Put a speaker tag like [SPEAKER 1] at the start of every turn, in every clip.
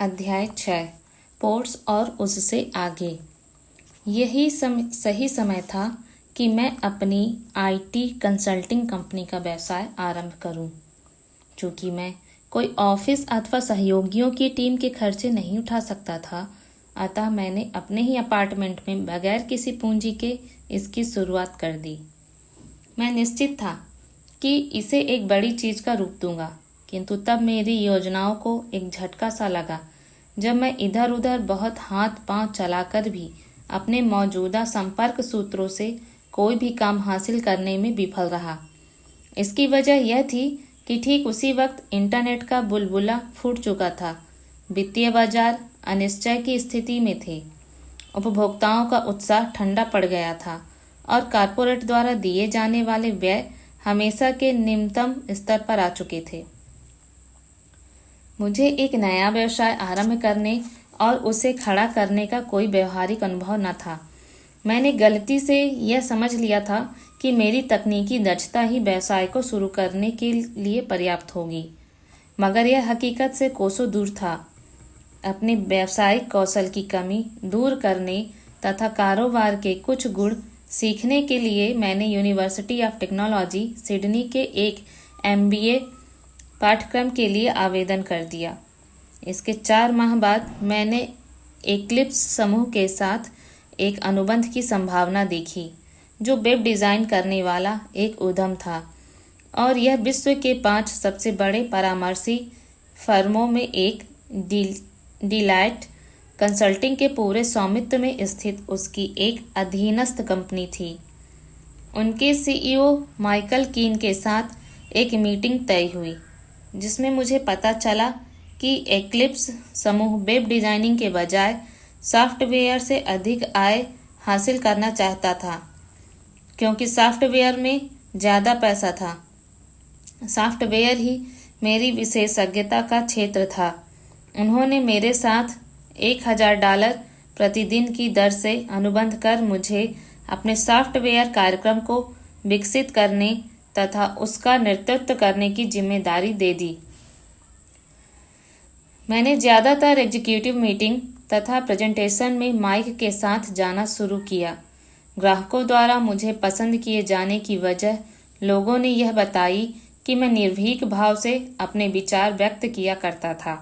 [SPEAKER 1] अध्याय 6 पोर्ट्स और उससे आगे। यही सही समय था कि मैं अपनी आईटी कंसल्टिंग कंपनी का व्यवसाय आरंभ करूं। चूंकि मैं कोई ऑफिस अथवा सहयोगियों की टीम के खर्चे नहीं उठा सकता था, अतः मैंने अपने ही अपार्टमेंट में बगैर किसी पूंजी के इसकी शुरुआत कर दी। मैं निश्चित था कि इसे एक बड़ी चीज का रूप दूंगा, किंतु तब मेरी योजनाओं को एक झटका सा लगा जब मैं इधर उधर बहुत हाथ पांव चलाकर भी अपने मौजूदा संपर्क सूत्रों से कोई भी काम हासिल करने में विफल रहा। इसकी वजह यह थी कि ठीक उसी वक्त इंटरनेट का बुलबुला फूट चुका था। वित्तीय बाजार अनिश्चय की स्थिति में थे, उपभोक्ताओं का उत्साह ठंडा पड़ गया था और कारपोरेट द्वारा दिए जाने वाले व्यय हमेशा के निम्नतम स्तर पर आ चुके थे। मुझे एक नया व्यवसाय आरंभ करने और उसे खड़ा करने का कोई व्यवहारिक अनुभव न था। मैंने गलती से यह समझ लिया था कि मेरी तकनीकी दक्षता ही व्यवसाय को शुरू करने के लिए पर्याप्त होगी, मगर यह हकीकत से कोसों दूर था। अपने व्यावसायिक कौशल की कमी दूर करने तथा कारोबार के कुछ गुण सीखने के लिए मैंने यूनिवर्सिटी ऑफ टेक्नोलॉजी सिडनी के एक MBA पाठ्यक्रम के लिए आवेदन कर दिया। इसके 4 माह बाद मैंने एक्लिप्स समूह के साथ एक अनुबंध की संभावना देखी, जो वेब डिज़ाइन करने वाला एक उद्यम था और यह विश्व के 5 सबसे बड़े परामर्शी फर्मों में एक डिलाइट कंसल्टिंग के पूरे स्वामित्व में स्थित उसकी एक अधीनस्थ कंपनी थी। उनके CEO माइकल कीन के साथ एक मीटिंग तय हुई, जिसमें मुझे पता चला कि एक्लिप्स समूह वेब डिजाइनिंग के बजाय सॉफ्टवेयर से अधिक आय हासिल करना चाहता था, क्योंकि सॉफ्टवेयर में ज़्यादा पैसा था। सॉफ्टवेयर ही मेरी विशेषज्ञता का क्षेत्र था। उन्होंने मेरे साथ $1000 प्रतिदिन की दर से अनुबंध कर मुझे अपने सॉफ्टवेयर कार्यक्रम को विकसित करने तथा उसका नेतृत्व करने की जिम्मेदारी दे दी। मैंने ज़्यादातर एग्जीक्यूटिव मीटिंग तथा प्रेजेंटेशन में माइक के साथ जाना शुरू किया। ग्राहकों द्वारा मुझे पसंद किए जाने की वजह लोगों ने यह बताई कि मैं निर्भीक भाव से अपने विचार व्यक्त किया करता था।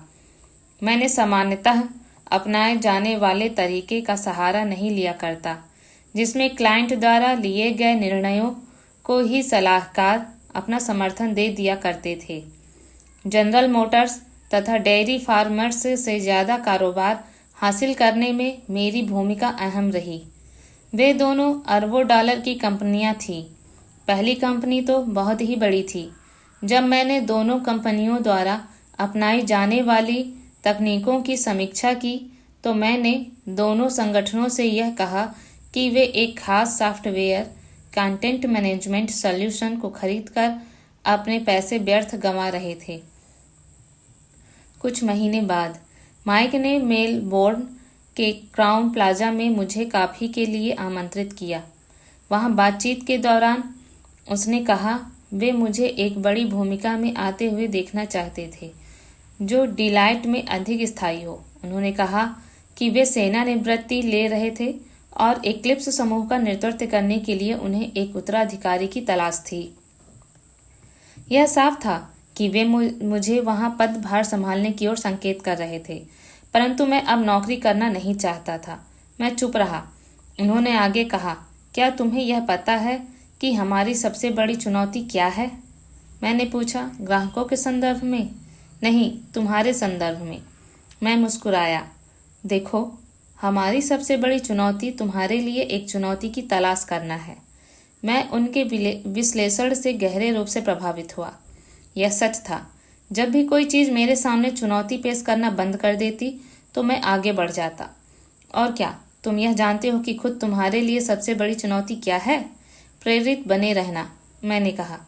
[SPEAKER 1] मैंने सामान्यतः अपनाए जाने वाले तरीके का सहारा नहीं लिया करता, जिसमें क्लाइंट द्वारा लिए गए निर्णयों को ही सलाहकार अपना समर्थन दे दिया करते थे। जनरल मोटर्स तथा डेयरी फार्मर्स से ज़्यादा कारोबार हासिल करने में मेरी भूमिका अहम रही। वे दोनों अरबों डॉलर की कंपनियां थीं। पहली कंपनी तो बहुत ही बड़ी थी। जब मैंने दोनों कंपनियों द्वारा अपनाई जाने वाली तकनीकों की समीक्षा की, तो मैंने दोनों संगठनों से यह कहा कि वे एक खास सॉफ्टवेयर कंटेंट मैनेजमेंट सॉल्यूशन को खरीदकर अपने पैसे व्यर्थ गंवा रहे थे। कुछ महीने बाद माइक ने मेलबोर्न के क्राउन प्लाजा में मुझे कॉफी के लिए आमंत्रित किया। वहां बातचीत के दौरान उसने कहा वे मुझे एक बड़ी भूमिका में आते हुए देखना चाहते थे, जो डिलाइट में अधिक स्थायी हो। उन्होंने कहा कि वे सेवानिवृत्ति ले रहे थे और एक्लिप्स समूह का नेतृत्व करने के लिए उन्हें एक उत्तराधिकारी की तलाश थी। यह साफ था कि वे मुझे वहां पदभार संभालने की ओर संकेत कर रहे थे, परंतु मैं अब नौकरी करना नहीं चाहता था। मैं चुप रहा। उन्होंने आगे कहा, क्या तुम्हें यह पता है कि हमारी सबसे बड़ी चुनौती क्या है? मैंने पूछा। ग्राहकों के संदर्भ में? नहीं, तुम्हारे संदर्भ में। मैं मुस्कुराया। देखो, हमारी सबसे बड़ी चुनौती तुम्हारे लिए एक चुनौती की तलाश करना है। मैं उनके विश्लेषण से गहरे रूप से प्रभावित हुआ। यह सच था। जब भी कोई चीज़ मेरे सामने चुनौती पेश करना बंद कर देती, तो मैं आगे बढ़ जाता। और क्या तुम यह जानते हो कि खुद तुम्हारे लिए सबसे बड़ी चुनौती क्या है? प्रेरित बने रहना, मैंने कहा।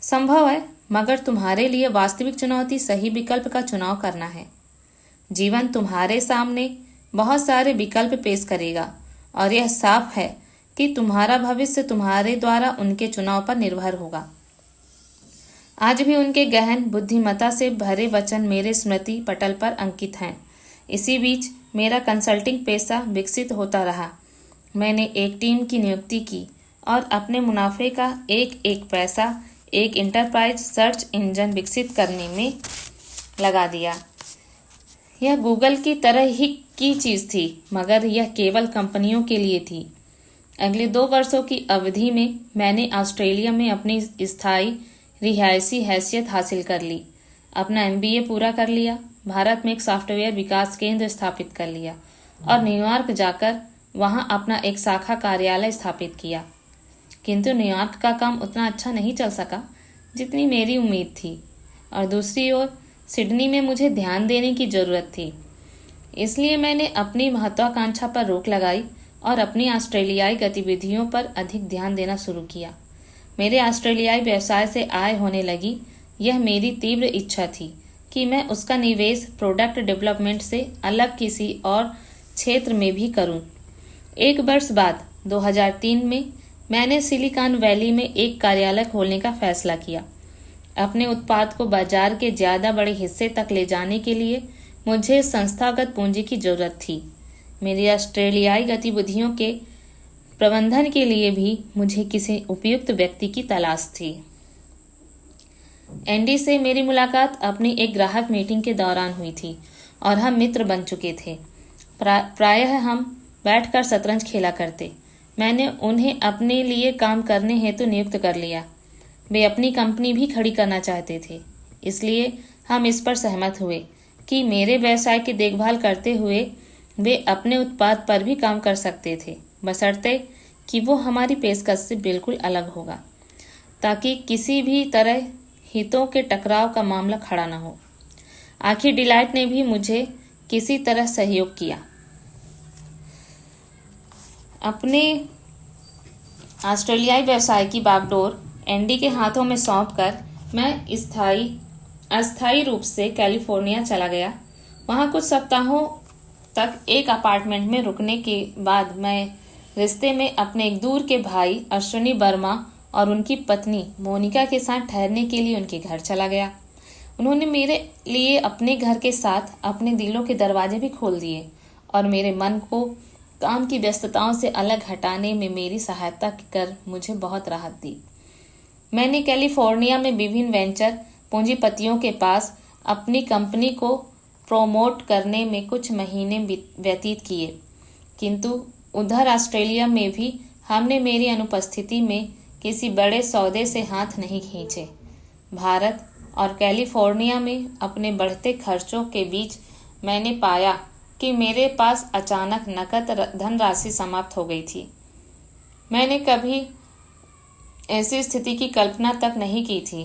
[SPEAKER 1] संभव है, मगर तुम्हारे लिए वास्तविक चुनौती सही विकल्प का चुनाव करना है। जीवन तुम्हारे सामने बहुत सारे विकल्प पेश करेगा और यह साफ है कि तुम्हारा भविष्य तुम्हारे द्वारा उनके चुनाव पर निर्भर होगा। आज भी उनके गहन बुद्धिमत्ता से भरे वचन मेरे स्मृति पटल पर अंकित हैं। इसी बीच मेरा कंसल्टिंग पेशा विकसित होता रहा। मैंने एक टीम की नियुक्ति की और अपने मुनाफे का एक एक पैसा एक इंटरप्राइज सर्च इंजन विकसित करने में लगा दिया। यह गूगल की तरह ही की चीज़ थी, मगर यह केवल कंपनियों के लिए थी। अगले 2 वर्षों की अवधि में मैंने ऑस्ट्रेलिया में अपनी स्थायी रिहायशी हैसियत हासिल कर ली, अपना MBA पूरा कर लिया, भारत में एक सॉफ्टवेयर विकास केंद्र स्थापित कर लिया और न्यूयॉर्क जाकर वहां अपना एक शाखा कार्यालय स्थापित किया। किंतु न्यूयॉर्क का काम उतना अच्छा नहीं चल सका जितनी मेरी उम्मीद थी, और दूसरी ओर सिडनी में मुझे ध्यान देने की ज़रूरत थी। इसलिए मैंने अपनी महत्वाकांक्षा पर रोक लगाई और अपनी ऑस्ट्रेलियाई गतिविधियों पर अधिक ध्यान देना शुरू किया। मेरे ऑस्ट्रेलियाई व्यवसाय से आय होने लगी। यह मेरी तीव्र इच्छा थी कि मैं उसका निवेश प्रोडक्ट डेवलपमेंट से अलग किसी और क्षेत्र में भी करूं। 1 वर्ष बाद 2003 में मैंने सिलिकॉन वैली में एक कार्यालय खोलने का फैसला किया। अपने उत्पाद को बाजार के ज़्यादा बड़े हिस्से तक ले जाने के लिए मुझे संस्थागत पूंजी की ज़रूरत थी। मेरी ऑस्ट्रेलियाई गतिविधियों के प्रबंधन के लिए भी मुझे किसी उपयुक्त व्यक्ति की तलाश थी। एंडी से मेरी मुलाकात अपनी एक ग्राहक मीटिंग के दौरान हुई थी और हम मित्र बन चुके थे। प्रायः हम बैठकर शतरंज खेला करते। मैंने उन्हें अपने लिए काम करने हेतु नियुक्त कर लिया। वे अपनी कंपनी भी खड़ी करना चाहते थे, इसलिए हम इस पर सहमत हुए कि मेरे व्यवसाय की देखभाल करते हुए वे अपने उत्पाद पर भी काम कर सकते थे, बशर्ते कि वो हमारी पेशकश से बिल्कुल अलग होगा, ताकि किसी भी तरह हितों के टकराव का मामला खड़ा न हो। आखिर डिलाइट ने भी मुझे किसी तरह सहयोग किया। अपने ऑस्ट्रेलियाई व्यवसाय की बागडोर एंडी के हाथों में सौंपकर मैं अस्थायी रूप से कैलिफोर्निया चला गया। वहाँ कुछ सप्ताहों तक एक अपार्टमेंट में रुकने के बाद मैं रिश्ते में अपने एक दूर के भाई अश्विनी वर्मा और उनकी पत्नी मोनिका के साथ ठहरने के लिए उनके घर चला गया। उन्होंने मेरे लिए अपने घर के साथ अपने दिलों के दरवाजे भी खोल दिए और मेरे मन को काम की व्यस्तताओं से अलग हटाने में मेरी सहायता कर मुझे बहुत राहत दी। मैंने कैलिफोर्निया में विभिन्न वेंचर पूंजीपतियों के पास अपनी कंपनी को प्रोमोट करने में कुछ महीने व्यतीत किए, किंतु उधर ऑस्ट्रेलिया में भी हमने मेरी अनुपस्थिति में किसी बड़े सौदे से हाथ नहीं खींचे। भारत और कैलिफोर्निया में अपने बढ़ते खर्चों के बीच मैंने पाया कि मेरे पास अचानक नकद धनराशि समाप्त हो गई थी। मैंने कभी ऐसी स्थिति की कल्पना तक नहीं की थी।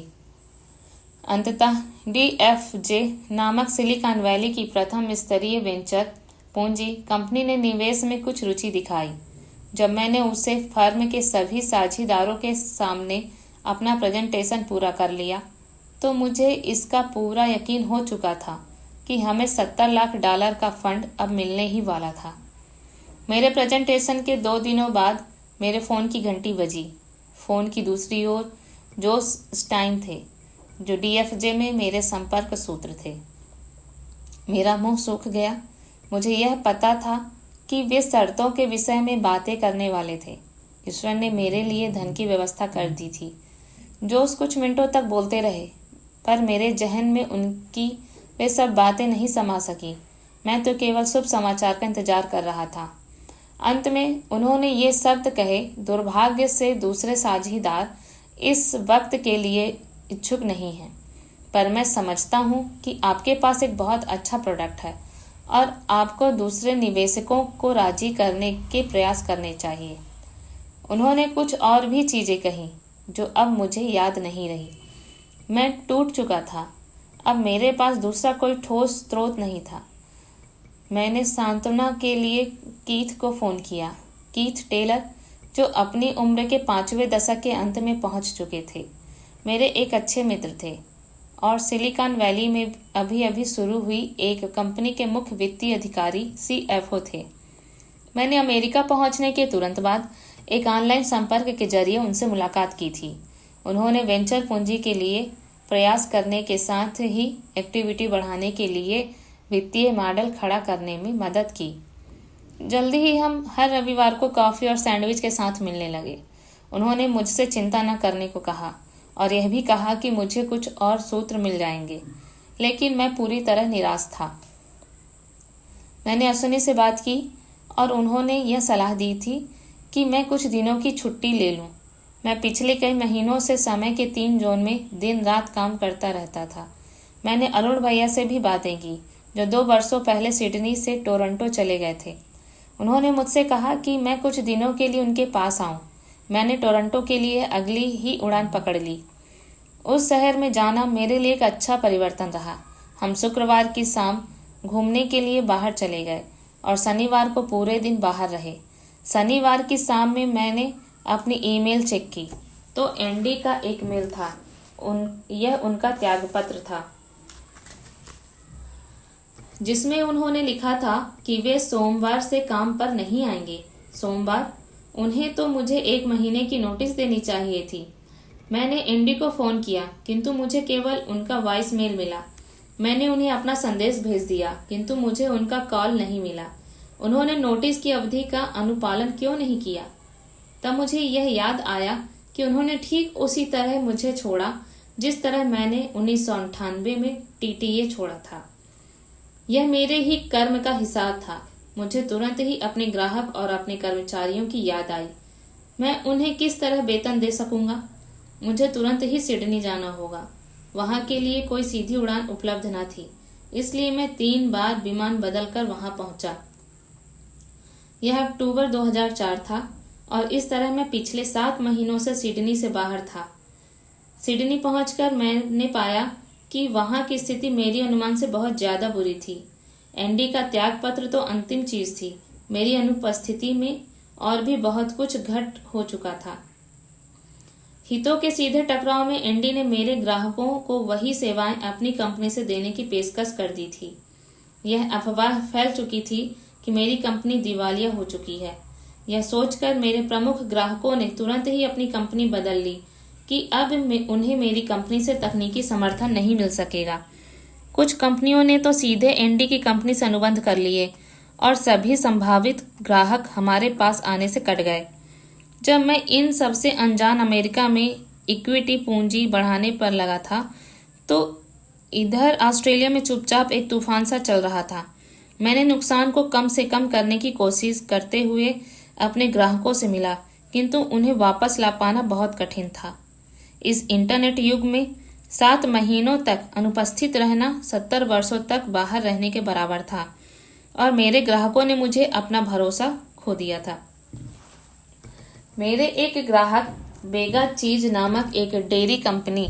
[SPEAKER 1] अंततः DFJ नामक सिलिकॉन वैली की प्रथम स्तरीय वेंचर पूंजी कंपनी ने निवेश में कुछ रुचि दिखाई। जब मैंने उसे फर्म के सभी साझीदारों के सामने अपना प्रेजेंटेशन पूरा कर लिया, तो मुझे इसका पूरा यकीन हो चुका था कि हमें $70 लाख का फंड अब मिलने ही वाला था। मेरे प्रेजेंटेशन के 2 दिनों बाद मेरे फ़ोन की घंटी बजी। फ़ोन की दूसरी ओर जोश स्टाइन थे, जो DFJ में मेरे संपर्क सूत्र थे। मेरा मुंह सूख गया। मुझे यह पता था कि वे शर्तों के विषय में बातें करने वाले थे। ईश्वर ने मेरे लिए धन की व्यवस्था कर दी थी। जोश कुछ मिनटों तक बोलते रहे, पर मेरे जहन में उनकी वे सब बातें नहीं समा सकी। मैं तो केवल शुभ समाचार का इंतजार कर रहा था। अंत में उन्होंने ये शब्द कहे, दुर्भाग्य से दूसरे साझीदार इस वक्त के लिए इच्छुक नहीं हैं, पर मैं समझता हूँ कि आपके पास एक बहुत अच्छा प्रोडक्ट है और आपको दूसरे निवेशकों को राजी करने के प्रयास करने चाहिए। उन्होंने कुछ और भी चीज़ें कहीं जो अब मुझे याद नहीं रही। मैं टूट चुका था। अब मेरे पास दूसरा कोई ठोस स्रोत नहीं था। मैंने सांत्वना के लिए कीथ को फ़ोन किया। कीथ टेलर, जो अपनी उम्र के 5वें दशक के अंत में पहुंच चुके थे, मेरे एक अच्छे मित्र थे और सिलिकॉन वैली में अभी अभी शुरू हुई एक कंपनी के मुख्य वित्तीय अधिकारी CFO थे। मैंने अमेरिका पहुंचने के तुरंत बाद एक ऑनलाइन संपर्क के जरिए उनसे मुलाकात की थी। उन्होंने वेंचर पूंजी के लिए प्रयास करने के साथ ही एक्टिविटी बढ़ाने के लिए वित्तीय मॉडल खड़ा करने में मदद की। जल्दी ही हम हर रविवार को कॉफ़ी और सैंडविच के साथ मिलने लगे। उन्होंने मुझसे चिंता न करने को कहा और यह भी कहा कि मुझे कुछ और सूत्र मिल जाएंगे, लेकिन मैं पूरी तरह निराश था। मैंने अश्विनी से बात की और उन्होंने यह सलाह दी थी कि मैं कुछ दिनों की छुट्टी ले लूं। मैं पिछले कई महीनों से समय के 3 जोन में दिन रात काम करता रहता था। मैंने अरुण भैया से भी बातें की, जो 2 वर्षों पहले सिडनी से टोरंटो चले गए थे। उन्होंने मुझसे कहा कि मैं कुछ दिनों के लिए उनके पास आऊं। मैंने टोरंटो के लिए अगली ही उड़ान पकड़ ली। उस शहर में जाना मेरे लिए एक अच्छा परिवर्तन रहा। हम शुक्रवार की शाम घूमने के लिए बाहर चले गए और शनिवार को पूरे दिन बाहर रहे। शनिवार की शाम में मैंने अपनी ईमेल चेक की तो एंडी का एक मेल था। यह उनका त्यागपत्र था, जिसमें उन्होंने लिखा था कि वे सोमवार से काम पर नहीं आएंगे। सोमवार? उन्हें तो मुझे 1 महीने की नोटिस देनी चाहिए थी। मैंने एंडी को फ़ोन किया, किंतु मुझे केवल उनका वॉइस मेल मिला। मैंने उन्हें अपना संदेश भेज दिया, किंतु मुझे उनका कॉल नहीं मिला। उन्होंने नोटिस की अवधि का अनुपालन क्यों नहीं किया? तब मुझे यह याद आया कि उन्होंने ठीक उसी तरह मुझे छोड़ा जिस तरह मैंने 1998 में टीटीए छोड़ा था। यह मेरे ही कर्म का हिसाब था। मुझे तुरंत ही अपने ग्राहक और अपने कर्मचारियों की याद आई। मैं उन्हें किस तरह वेतन दे सकूंगा? मुझे तुरंत ही सिडनी जाना होगा। वहां के लिए कोई सीधी उड़ान उपलब्ध न थी, इसलिए मैं 3 बार विमान बदलकर वहां पहुंचा। यह अक्टूबर 2004 था और इस तरह मैं पिछले 7 महीनों से सिडनी से बाहर था। सिडनी पहुंचकर मैंने पाया कि वहां की स्थिति मेरी अनुमान से बहुत ज्यादा बुरी थी। एंडी का त्यागपत्र तो अंतिम चीज थी। मेरी अनुपस्थिति में और भी बहुत कुछ घट हो चुका था। हितों के सीधे टकराव में एंडी ने मेरे ग्राहकों को वही सेवाएं अपनी कंपनी से देने की पेशकश कर दी थी। यह अफवाह फैल चुकी थी कि मेरी कंपनी दिवालिया हो चुकी है। यह सोचकर मेरे प्रमुख ग्राहकों ने तुरंत ही अपनी कंपनी बदल ली कि अब उन्हें मेरी कंपनी से तकनीकी समर्थन नहीं मिल सकेगा। कुछ कंपनियों ने तो सीधे एंडी की कंपनी से अनुबंध कर लिए और सभी संभावित ग्राहक हमारे पास आने से कट गए। जब मैं इन सबसे अनजान अमेरिका में इक्विटी पूंजी बढ़ाने पर लगा था, तो इधर ऑस्ट्रेलिया में चुपचाप एक तूफान सा चल रहा था। मैंने नुकसान को कम से कम करने की कोशिश करते हुए अपने ग्राहकों से मिला, किंतु उन्हें वापस ला पाना बहुत कठिन था। इस इंटरनेट युग में 7 महीनों तक अनुपस्थित रहना 70 वर्षों तक बाहर रहने के बराबर था और मेरे ग्राहकों ने मुझे अपना भरोसा खो दिया था। मेरे एक ग्राहक बेगा चीज नामक एक डेयरी कंपनी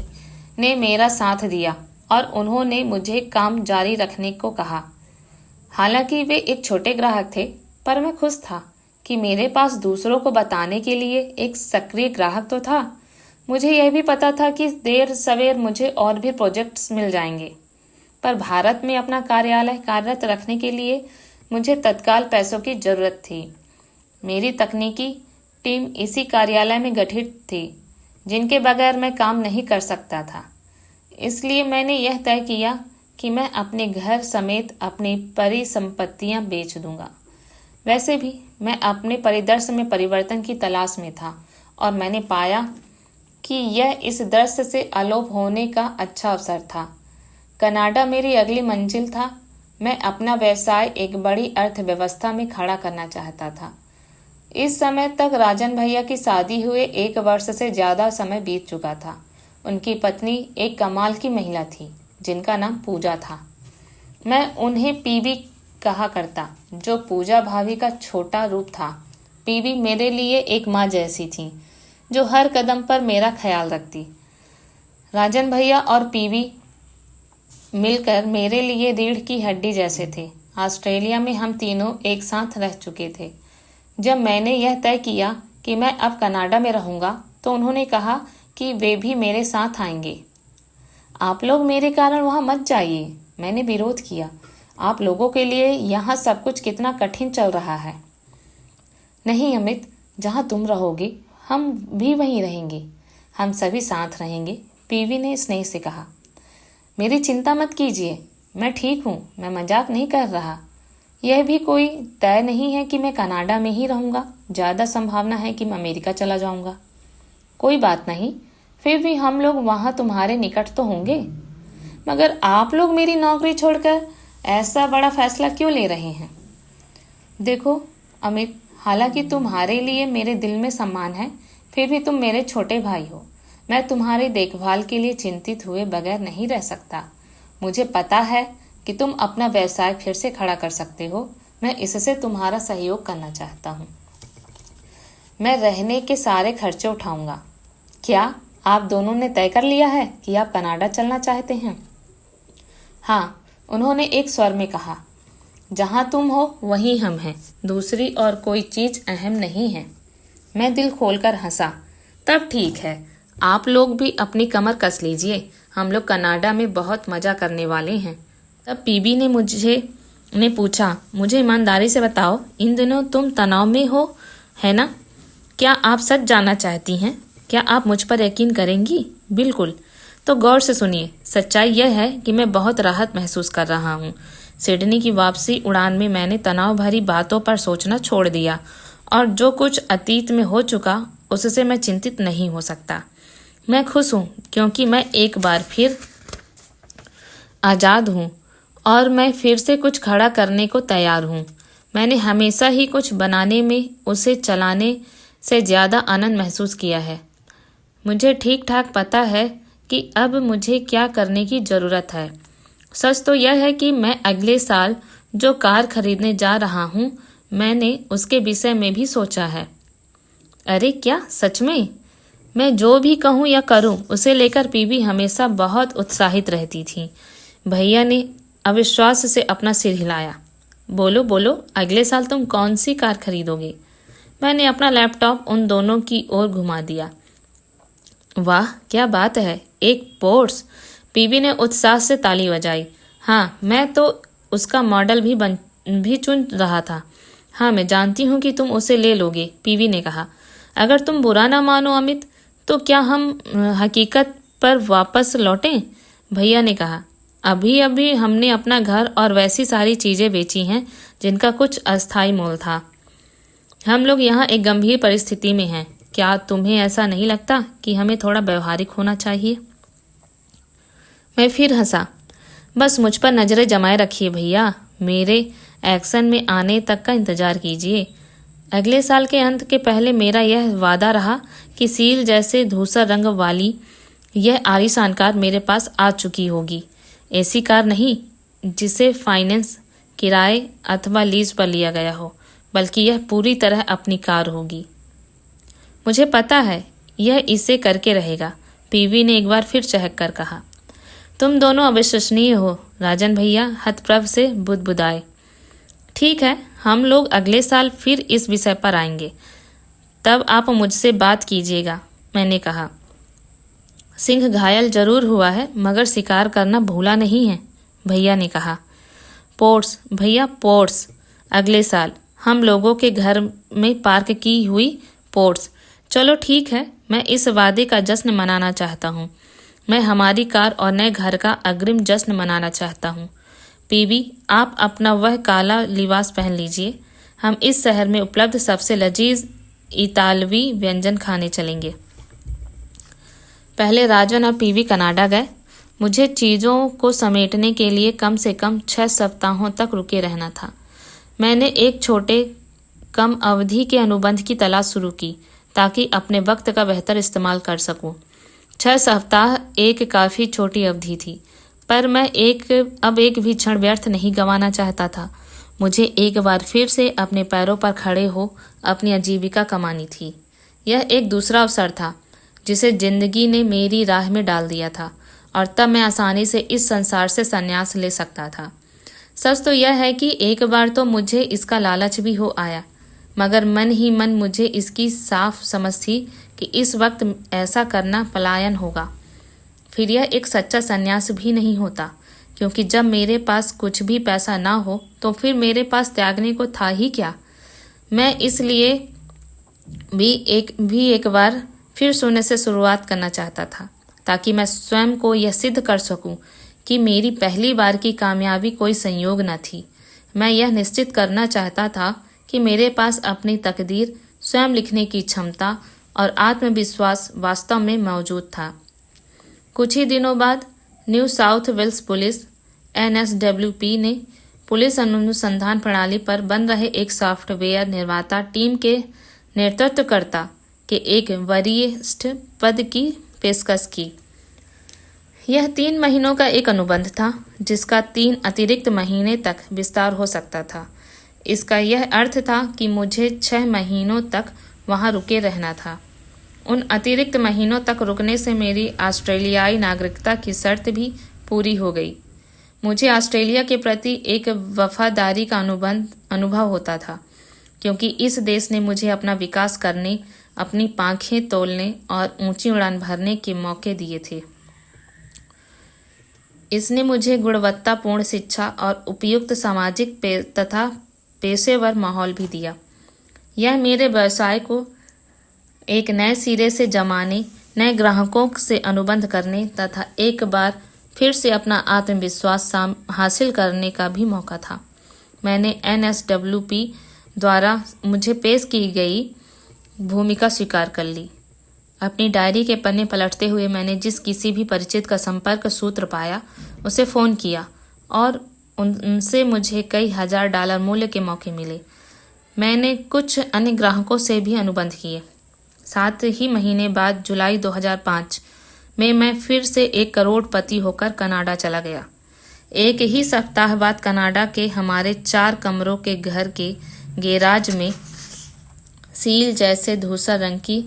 [SPEAKER 1] ने मेरा साथ दिया और उन्होंने मुझे काम जारी रखने को कहा। हालांकि वे एक छोटे ग्राहक थे, पर मैं खुश था कि मेरे पास दूसरों को बताने के लिए एक सक्रिय ग्राहक तो था। मुझे यह भी पता था कि देर सवेर मुझे और भी प्रोजेक्ट्स मिल जाएंगे, पर भारत में अपना कार्यालय कार्यरत रखने के लिए मुझे तत्काल पैसों की जरूरत थी। मेरी तकनीकी टीम इसी कार्यालय में गठित थी, जिनके बगैर मैं काम नहीं कर सकता था। इसलिए मैंने यह तय किया कि मैं अपने घर समेत अपनी परिसंपत्तियां बेच दूंगा। वैसे भी मैं अपने परिदृश्य में परिवर्तन की तलाश में था और मैंने पाया कि यह इस दृश्य से अलोप होने का अच्छा अवसर था। कनाडा मेरी अगली मंजिल था। मैं अपना व्यवसाय एक बड़ी अर्थव्यवस्था में खड़ा करना चाहता था। इस समय तक राजन भैया की शादी हुए 1 वर्ष से ज्यादा समय बीत चुका था। उनकी पत्नी एक कमाल की महिला थी, जिनका नाम पूजा था। मैं उन्हें पीबी कहा करता, जो पूजा भाभी का छोटा रूप था। पीबी मेरे लिए एक माँ जैसी थी, जो हर कदम पर मेरा ख्याल रखती। राजन भैया और पीबी मिलकर मेरे लिए रीढ़ की हड्डी जैसे थे। ऑस्ट्रेलिया में हम तीनों एक साथ रह चुके थे। जब मैंने यह तय किया कि मैं अब कनाडा में रहूंगा, तो उन्होंने कहा कि वे भी मेरे साथ आएंगे। आप लोग मेरे कारण वहां मत जाइए, मैंने विरोध किया। आप लोगों के लिए यहाँ सब कुछ कितना कठिन चल रहा है। नहीं अमित, जहाँ तुम रहोगे हम भी वहीं रहेंगे। हम सभी साथ रहेंगे, पीवी ने स्नेह से कहा। मेरी चिंता मत कीजिए, मैं ठीक हूँ, मैं मजाक नहीं कर रहा। यह भी कोई तय नहीं है कि मैं कनाडा में ही रहूँगा। ज़्यादा संभावना है कि मैं अमेरिका चला जाऊँगा। कोई बात नहीं, फिर भी हम लोग वहाँ तुम्हारे निकट तो होंगे। मगर आप लोग मेरी नौकरी छोड़कर ऐसा बड़ा फैसला क्यों ले रहे हैं? देखो अमित, हालांकि तुम्हारे लिए मेरे दिल में सम्मान है, फिर भी तुम मेरे छोटे भाई हो। मैं तुम्हारी देखभाल के लिए चिंतित हुए बगैर नहीं रह सकता। मुझे पता है कि तुम अपना व्यवसाय फिर से खड़ा कर सकते हो। मैं इससे तुम्हारा सहयोग करना चाहता हूँ। मैं रहने के सारे खर्चे उठाऊंगा। क्या आप दोनों ने तय कर लिया है कि आप कनाडा चलना चाहते हैं? हाँ, उन्होंने एक स्वर में कहा। जहाँ तुम हो वहीं हम हैं, दूसरी और कोई चीज़ अहम नहीं है। मैं दिल खोलकर हंसा। तब ठीक है, आप लोग भी अपनी कमर कस लीजिए, हम लोग कनाडा में बहुत मज़ा करने वाले हैं। तब पीबी ने पूछा, मुझे ईमानदारी से बताओ, इन दिनों तुम तनाव में हो, है ना? क्या आप सच जानना चाहती हैं? क्या आप मुझ पर यकीन करेंगी? बिल्कुल। तो गौर से सुनिए, सच्चाई यह है कि मैं बहुत राहत महसूस कर रहा हूँ। सिडनी की वापसी उड़ान में मैंने तनाव भरी बातों पर सोचना छोड़ दिया और जो कुछ अतीत में हो चुका उससे मैं चिंतित नहीं हो सकता। मैं खुश हूँ क्योंकि मैं एक बार फिर आज़ाद हूँ और मैं फिर से कुछ खड़ा करने को तैयार हूँ। मैंने हमेशा ही कुछ बनाने में उसे चलाने से ज़्यादा आनंद महसूस किया है। मुझे ठीक ठाक पता है कि अब मुझे क्या करने की ज़रूरत है। सच तो यह है कि मैं अगले साल जो कार खरीदने जा रहा हूँ, मैंने उसके विषय में भी सोचा है। अरे क्या, सच में? मैं जो भी कहूँ या करूँ उसे लेकर पीबी हमेशा बहुत उत्साहित रहती थी। भैया ने अविश्वास से अपना सिर हिलाया। बोलो बोलो, अगले साल तुम कौन सी कार खरीदोगे? मैंने अपना लैपटॉप उन दोनों की ओर घुमा दिया। वाह, क्या बात है, एक पोर्स! पीबी ने उत्साह से ताली बजाई। हाँ, मैं तो उसका मॉडल भी चुन रहा था। हाँ, मैं जानती हूँ कि तुम उसे ले लोगे, पीबी ने कहा। अगर तुम बुरा ना मानो अमित, तो क्या हम हकीकत पर वापस लौटें? भैया ने कहा। अभी अभी हमने अपना घर और वैसी सारी चीज़ें बेची हैं जिनका कुछ अस्थायी मोल था। हम लोग यहाँ एक गंभीर परिस्थिति में हैं। क्या तुम्हें ऐसा नहीं लगता कि हमें थोड़ा व्यवहारिक होना चाहिए? मैं फिर हंसा। बस मुझ पर नज़रें जमाए रखिए भैया, मेरे एक्शन में आने तक का इंतज़ार कीजिए। अगले साल के अंत के पहले मेरा यह वादा रहा कि सील जैसे धूसर रंग वाली यह आलीशान कार मेरे पास आ चुकी होगी। ऐसी कार नहीं जिसे फाइनेंस, किराए अथवा लीज पर लिया गया हो, बल्कि यह पूरी तरह अपनी कार होगी। मुझे पता है यह इसे करके रहेगा, पीवी ने एक बार फिर चहक कर कहा। तुम दोनों अविश्वसनीय हो, राजन भैया हतप्रभ से बुदबुदाए। ठीक है, हम लोग अगले साल फिर इस विषय पर आएंगे, तब आप मुझसे बात कीजिएगा, मैंने कहा। सिंह घायल जरूर हुआ है मगर शिकार करना भूला नहीं है, भैया ने कहा। पोर्ट्स भैया, पोर्ट्स, अगले साल हम लोगों के घर में पार्क की हुई पोर्ट्स। चलो ठीक है, मैं इस वादे का जश्न मनाना चाहता हूँ। मैं हमारी कार और नए घर का अग्रिम जश्न मनाना चाहता हूँ। पीबी, आप अपना वह काला लिबास पहन लीजिए। हम इस शहर में उपलब्ध सबसे लजीज इतालवी व्यंजन खाने चलेंगे। पहले राजन और पीवी कनाडा गए। मुझे चीज़ों को समेटने के लिए कम से कम 6 सप्ताहों तक रुके रहना था। मैंने एक छोटे कम अवधि के अनुबंध की तलाश शुरू की ताकि अपने वक्त का बेहतर इस्तेमाल कर सकूं। 6 सप्ताह एक काफ़ी छोटी अवधि थी, पर मैं अब एक भी क्षण व्यर्थ नहीं गंवाना चाहता था। मुझे एक बार फिर से अपने पैरों पर खड़े हो अपनी आजीविका कमानी थी। यह एक दूसरा अवसर था जिसे जिंदगी ने मेरी राह में डाल दिया था और तब मैं आसानी से इस संसार से संन्यास ले सकता था। सच तो यह है कि एक बार तो मुझे इसका लालच भी हो आया, मगर मन ही मन मुझे इसकी साफ समझ थी कि इस वक्त ऐसा करना पलायन होगा। फिर यह एक सच्चा संन्यास भी नहीं होता, क्योंकि जब मेरे पास कुछ भी पैसा ना हो तो फिर मेरे पास त्यागने को था ही क्या। मैं इसलिए भी एक बार फिर शून्य से शुरुआत करना चाहता था, ताकि मैं स्वयं को यह सिद्ध कर सकूं कि मेरी पहली बार की कामयाबी कोई संयोग न थी। मैं यह निश्चित करना चाहता था कि मेरे पास अपनी तकदीर स्वयं लिखने की क्षमता और आत्मविश्वास वास्तव में मौजूद था। कुछ ही दिनों बाद New South Wales police NSWP ने पुलिस अनुसंधान प्रणाली पर बन रहे एक सॉफ्टवेयर निर्माता टीम के नेतृत्वकर्ता के एक वरिष्ठ पद की पेशकश की। यह 3 महीनों का एक अनुबंध था, जिसका 3 अतिरिक्त महीने तक विस्तार हो सकता था। इसका यह अर्थ था कि मुझे 6 महीनों तक वहां रुके रहना था। उन अतिरिक्त महीनों तक रुकने से मेरी ऑस्ट्रेलियाई नागरिकता की शर्त भी पूरी हो गई। मुझे ऑस्ट्रेलिया के प्रति एक वफादारी का अनुभव होता था, क्योंकि इस देश ने मुझे अपना विकास करने, अपनी पांखें तोलने और ऊंची उड़ान भरने के मौके दिए थे। इसने मुझे गुणवत्तापूर्ण शिक्षा और उपयुक्त सामाजिक तथा पेशेवर माहौल भी दिया। यह मेरे व्यवसाय को एक नए सिरे से जमाने, नए ग्राहकों से अनुबंध करने तथा एक बार फिर से अपना आत्मविश्वास हासिल करने का भी मौका था। मैंने NSWP द्वारा मुझे पेश की गई भूमिका स्वीकार कर ली। अपनी डायरी के पन्ने पलटते हुए मैंने जिस किसी भी परिचित का संपर्क सूत्र पाया, उसे फ़ोन किया और उनसे मुझे कई $1000 मूल्य के मौके मिले। मैंने कुछ अन्य ग्राहकों से भी अनुबंध किए। 7 ही महीने बाद जुलाई 2005 में मैं फिर से 1 करोड़पति होकर कनाडा चला गया। एक ही सप्ताह बाद कनाडा के हमारे 4 कमरों के घर के गैराज में सील जैसे धूसर रंग की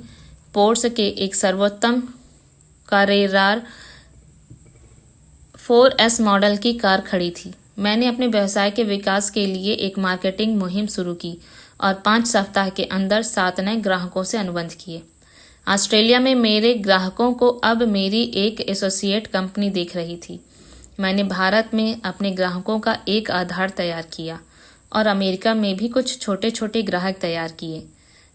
[SPEAKER 1] पोर्स के एक सर्वोत्तम कारेरार 4S मॉडल की कार खड़ी थी। मैंने अपने व्यवसाय के विकास के लिए एक मार्केटिंग मुहिम शुरू की और 5 सप्ताह के अंदर 7 नए ग्राहकों से अनुबंध किए। ऑस्ट्रेलिया में मेरे ग्राहकों को अब मेरी एक एसोसिएट कंपनी देख रही थी। मैंने भारत में अपने ग्राहकों का एक आधार तैयार किया और अमेरिका में भी कुछ छोटे छोटे ग्राहक तैयार किए।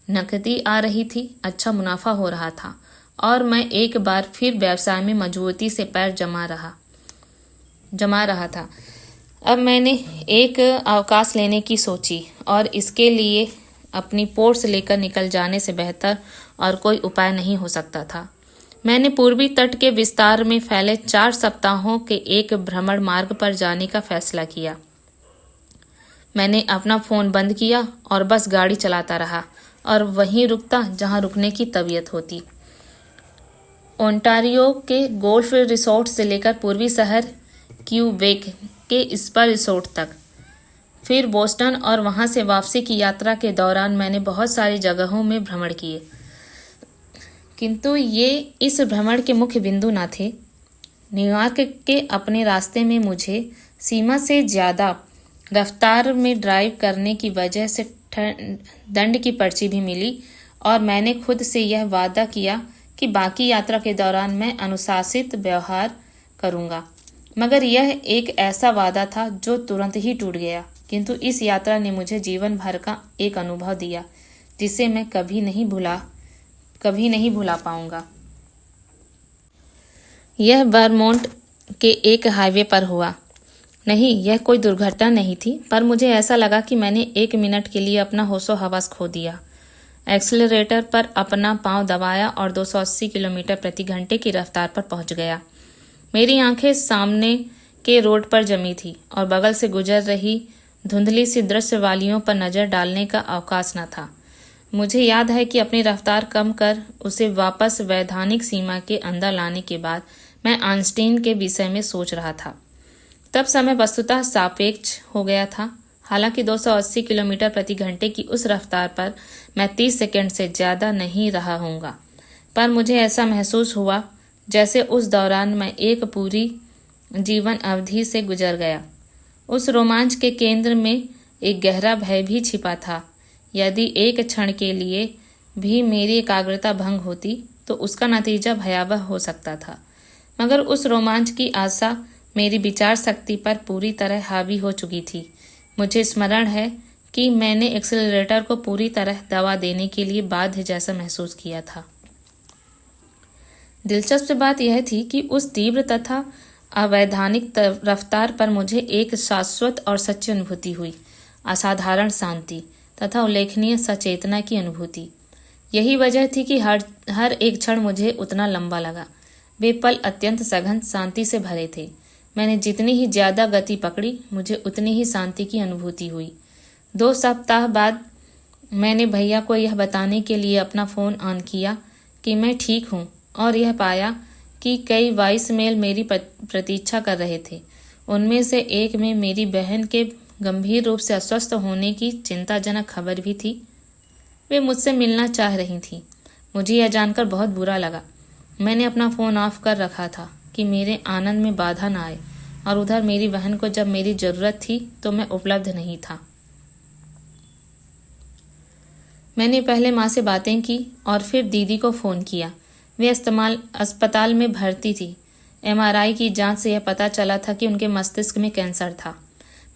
[SPEAKER 1] नकदी आ रही थी, अच्छा मुनाफा हो रहा था और मैं एक बार फिर व्यवसाय में मजबूती से पैर जमा रहा था। अब मैंने एक अवकाश लेने की सोची और इसके लिए अपनी पोर्स लेकर निकल जाने से बेहतर और कोई उपाय नहीं हो सकता था। मैंने पूर्वी तट के विस्तार में फैले 4 सप्ताहों के एक भ्रमण मार्ग पर जाने का फैसला किया। मैंने अपना फ़ोन बंद किया और बस गाड़ी चलाता रहा और वहीं रुकता जहां रुकने की तबीयत होती। ओंटारियो के गोल्फ रिसोर्ट से लेकर पूर्वी शहर क्यूबेक के स्पा रिसोर्ट तक, फिर बोस्टन और वहां से वापसी की यात्रा के दौरान मैंने बहुत सारी जगहों में भ्रमण किए, किंतु ये इस भ्रमण के मुख्य बिंदु न थे। न्यूयॉर्क के अपने रास्ते में मुझे सीमा से ज़्यादा रफ्तार में ड्राइव करने की वजह से दंड की पर्ची भी मिली और मैंने खुद से यह वादा किया कि बाकी यात्रा के दौरान मैं अनुशासित व्यवहार करूंगा। मगर यह एक ऐसा वादा था जो तुरंत ही टूट गया। किंतु इस यात्रा ने मुझे जीवन भर का एक अनुभव दिया जिसे मैं कभी नहीं भुला पाऊंगा। यह वर्मोंट के एक हाईवे पर हुआ। नहीं, यह कोई दुर्घटना नहीं थी, पर मुझे ऐसा लगा कि मैंने 1 मिनट के लिए अपना होशो हवास खो दिया। एक्सीलरेटर पर अपना पांव दबाया और 280 किलोमीटर प्रति घंटे की रफ्तार पर पहुंच गया। मेरी आंखें सामने के रोड पर जमी थी और बगल से गुजर रही धुंधली सी दृश्य वालियों पर नजर डालने का अवकाश न था। मुझे याद है कि अपनी रफ्तार कम कर उसे वापस वैधानिक सीमा के अंदर लाने के बाद मैं आइंस्टीन के विषय में सोच रहा था। तब समय वस्तुतः सापेक्ष हो गया था। हालांकि 280 किलोमीटर प्रति घंटे की उस रफ्तार पर मैं 30 सेकंड से ज़्यादा नहीं रहा हूँगा, पर मुझे ऐसा महसूस हुआ जैसे उस दौरान मैं एक पूरी जीवन अवधि से गुजर गया। उस रोमांच के केंद्र में एक गहरा भय भी छिपा था। यदि एक क्षण के लिए भी मेरी एकाग्रता भंग होती तो उसका नतीजा भयावह हो सकता था। मगर उस रोमांच की आशा मेरी विचार शक्ति पर पूरी तरह हावी हो चुकी थी। मुझे स्मरण है कि मैंने एक्सीलरेटर को पूरी तरह दबा देने के लिए बाध्य जैसा महसूस किया था। दिलचस्प बात यह थी कि उस तीव्र तथा अवैधानिक रफ्तार पर मुझे एक शाश्वत और सच्ची अनुभूति हुई, असाधारण शांति तथा उल्लेखनीय सचेतना की अनुभूति। यही वजह थी कि हर एक क्षण मुझे उतना लंबा लगा। वे पल अत्यंत सघन शांति से भरे थे। मैंने जितनी ही ज्यादा गति पकड़ी, मुझे उतनी ही शांति की अनुभूति हुई। 2 सप्ताह बाद मैंने भैया को यह बताने के लिए अपना फ़ोन ऑन किया कि मैं ठीक हूँ और यह पाया कि कई वॉइस मेल मेरी प्रतीक्षा कर रहे थे। उनमें से एक में मेरी बहन के गंभीर रूप से अस्वस्थ होने की चिंताजनक खबर भी थी। वे मुझसे मिलना चाह रही थीं। मुझे यह जानकर बहुत बुरा लगा। मैंने अपना फ़ोन ऑफ कर रखा था कि मेरे आनंद में बाधा न आए, और उधर मेरी बहन को जब मेरी ज़रूरत थी तो मैं उपलब्ध नहीं था। मैंने पहले माँ से बातें की और फिर दीदी को फ़ोन किया। वे अस्पताल में भर्ती थी। MRI की जांच से यह पता चला था कि उनके मस्तिष्क में कैंसर था।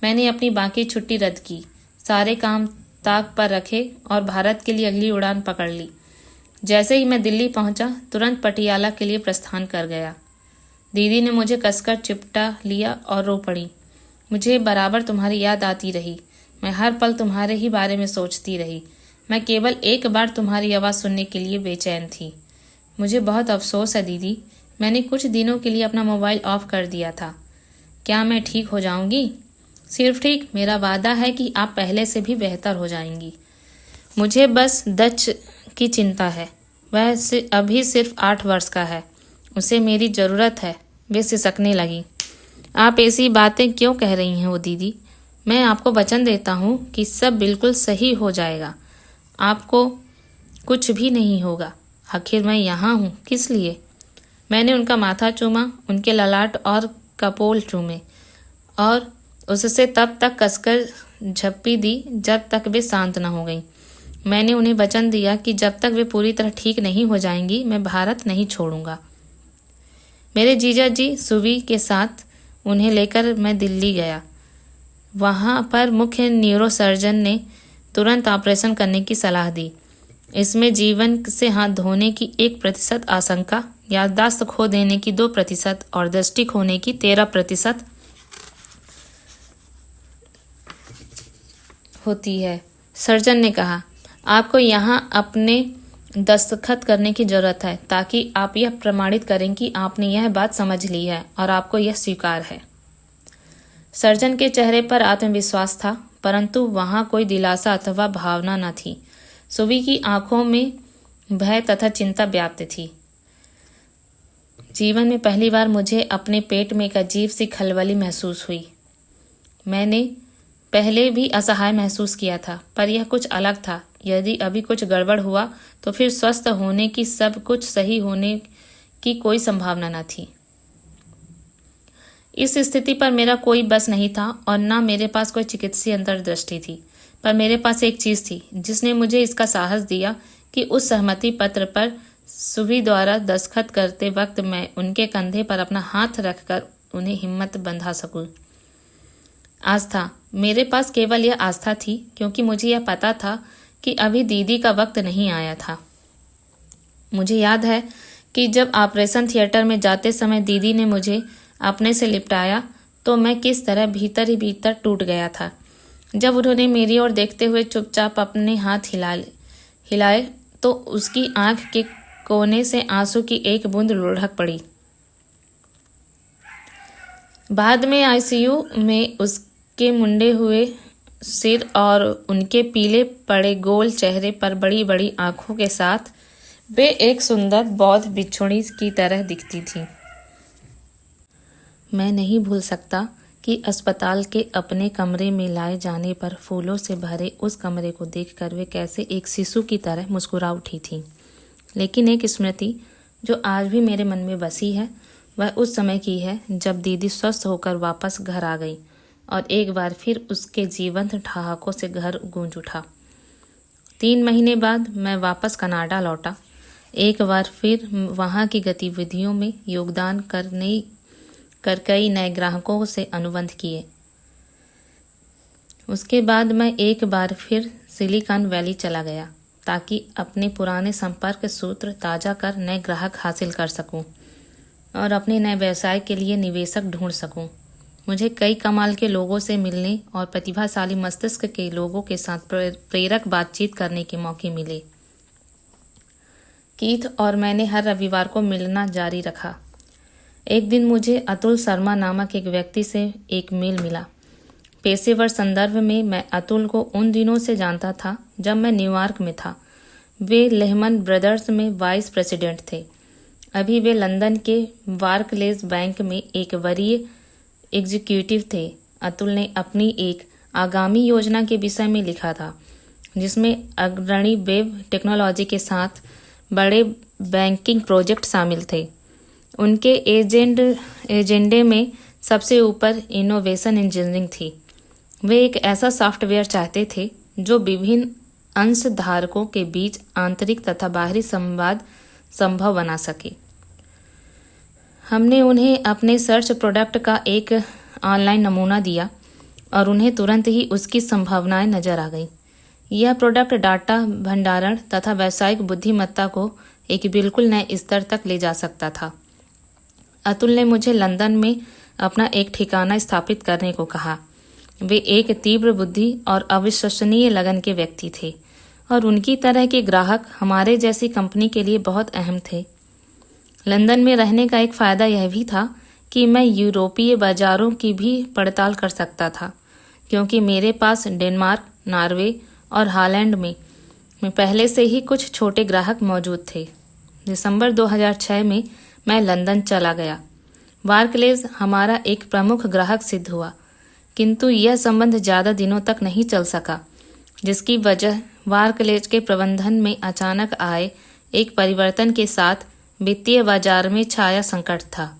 [SPEAKER 1] मैंने अपनी बाकी छुट्टी रद्द की, सारे काम ताक पर रखे और भारत के लिए अगली उड़ान पकड़ ली। जैसे ही मैं दिल्ली पहुंचा, तुरंत पटियाला के लिए प्रस्थान कर गया। दीदी ने मुझे कसकर चिपटा लिया और रो पड़ी। मुझे बराबर तुम्हारी याद आती रही। मैं हर पल तुम्हारे ही बारे में सोचती रही। मैं केवल एक बार तुम्हारी आवाज़ सुनने के लिए बेचैन थी। मुझे बहुत अफसोस है दीदी, मैंने कुछ दिनों के लिए अपना मोबाइल ऑफ कर दिया था। क्या मैं ठीक हो जाऊंगी? सिर्फ ठीक, मेरा वादा है कि आप पहले से भी बेहतर हो जाएंगी। मुझे बस दक्ष की चिंता है। वह अभी सिर्फ 8 वर्ष का है। उसे मेरी ज़रूरत है। वे सिसकने लगी। आप ऐसी बातें क्यों कह रही हैं वो दीदी? मैं आपको वचन देता हूँ कि सब बिल्कुल सही हो जाएगा। आपको कुछ भी नहीं होगा। आखिर मैं यहाँ हूँ किस लिए? मैंने उनका माथा चूमा, उनके ललाट और कपोल चूमे और उससे तब तक कसकर झप्पी दी जब तक वे शांत न हो गईं। मैंने उन्हें वचन दिया कि जब तक वे पूरी तरह ठीक नहीं हो जाएंगी, मैं भारत नहीं छोड़ूंगा। मेरे जीजा जी सुवी के साथ उन्हें लेकर मैं दिल्ली गया। वहाँ पर मुख्य न्यूरोसर्जन ने तुरंत ऑपरेशन करने की सलाह दी। इसमें जीवन से हाथ धोने की 1% आशंका, याददाश्त खो देने की 2% और दृष्टि खोने की 13% होती है। सर्जन ने कहा, आपको यहाँ अपने दस्तखत करने की जरूरत है ताकि आप यह प्रमाणित करें कि आपने यह बात समझ ली है और आपको यह स्वीकार है। सर्जन के चेहरे पर आत्मविश्वास था, परंतु वहाँ कोई दिलासा अथवा भावना न थी। सुबी की आंखों में भय तथा चिंता व्याप्त थी। जीवन में पहली बार मुझे अपने पेट में एक अजीब सी खलबली महसूस हुई। मैंने पहले भी असहाय महसूस किया था, पर यह कुछ अलग था। यदि अभी कुछ गड़बड़ हुआ तो फिर स्वस्थ होने की, सब कुछ सही होने की कोई संभावना न थी। इस स्थिति पर मेरा कोई बस नहीं था और न मेरे पास कोई चिकित्सीय अंतर्दृष्टि थी, पर मेरे पास एक चीज़ थी जिसने मुझे इसका साहस दिया कि उस सहमति पत्र पर सुबी द्वारा दस्तखत करते वक्त मैं उनके कंधे पर अपना हाथ रखकर उन्हें हिम्मत बंधा सकूं। आस्था, मेरे पास केवल यह आस्था थी क्योंकि मुझे यह पता था कि अभी दीदी का वक्त नहीं आया था। मुझे याद है कि जब ऑपरेशन थिएटर में जाते समय दीदी ने मुझे अपने से लिपटाया तो मैं किस तरह भीतर ही भीतर टूट गया था। जब उन्होंने मेरी ओर देखते हुए चुपचाप अपने हाथ हिलाए तो उसकी आंख के कोने से आंसू की एक बूंद लुढ़क पड़ी। बाद में ICU में उसके मुंडे हुए सिर और उनके पीले पड़े गोल चेहरे पर बड़ी बड़ी आंखों के साथ वे एक सुंदर बौद्ध बिच्छुड़ी की तरह दिखती थी। मैं नहीं भूल सकता कि अस्पताल के अपने कमरे में लाए जाने पर फूलों से भरे उस कमरे को देखकर वे कैसे एक शिशु की तरह मुस्कुरा उठी थी। लेकिन एक स्मृति जो आज भी मेरे मन में बसी है, वह उस समय की है जब दीदी स्वस्थ होकर वापस घर आ गई और एक बार फिर उसके जीवंत ठहाकों से घर गूंज उठा। 3 महीने बाद मैं वापस कनाडा लौटा, एक बार फिर वहाँ की गतिविधियों में योगदान कर कई नए ग्राहकों से अनुबंध किए। उसके बाद मैं एक बार फिर सिलिकॉन वैली चला गया ताकि अपने पुराने संपर्क सूत्र ताज़ा कर नए ग्राहक हासिल कर सकूं। और अपने नए व्यवसाय के लिए निवेशक ढूंढ सकूं। मुझे कई कमाल के लोगों से मिलने और प्रतिभाशाली मस्तिष्क के लोगों के साथ प्रेरक बातचीत करने के मौके मिले। कीथ और मैंने हर रविवार को मिलना जारी रखा। एक दिन मुझे अतुल शर्मा नामक एक व्यक्ति से एक मेल मिला। पेशेवर संदर्भ में मैं अतुल को उन दिनों से जानता था जब मैं न्यूयॉर्क में था। वे लेहमन ब्रदर्स में वाइस प्रेसिडेंट थे। अभी वे लंदन के बार्कलेज बैंक में एक वरीय एग्जीक्यूटिव थे। अतुल ने अपनी एक आगामी योजना के विषय में लिखा था, जिसमें अग्रणी वेब टेक्नोलॉजी के साथ बड़े बैंकिंग प्रोजेक्ट शामिल थे। उनके एजेंडे में सबसे ऊपर इनोवेशन इंजीनियरिंग थी। वे एक ऐसा सॉफ्टवेयर चाहते थे जो विभिन्न अंशधारकों के बीच आंतरिक तथा बाहरी संवाद संभव बना सके। हमने उन्हें अपने सर्च प्रोडक्ट का एक ऑनलाइन नमूना दिया और उन्हें तुरंत ही उसकी संभावनाएं नजर आ गईं। यह प्रोडक्ट डाटा भंडारण तथा व्यावसायिक बुद्धिमत्ता को एक बिल्कुल नए स्तर तक ले जा सकता था। अतुल ने मुझे लंदन में अपना एक ठिकाना स्थापित करने को कहा। वे एक तीव्र बुद्धि और अविश्वसनीय लगन के व्यक्ति थे और उनकी तरह के ग्राहक हमारे जैसी कंपनी के लिए बहुत अहम थे। लंदन में रहने का एक फ़ायदा यह भी था कि मैं यूरोपीय बाजारों की भी पड़ताल कर सकता था, क्योंकि मेरे पास डेनमार्क, नॉर्वे और हॉलैंड में पहले से ही कुछ छोटे ग्राहक मौजूद थे। दिसंबर 2006 में मैं लंदन चला गया। बार्कलेज हमारा एक प्रमुख ग्राहक सिद्ध हुआ, किंतु यह संबंध ज़्यादा दिनों तक नहीं चल सका, जिसकी वजह बार्कलेज के प्रबंधन में अचानक आए एक परिवर्तन के साथ वित्तीय बाजार में छाया संकट था।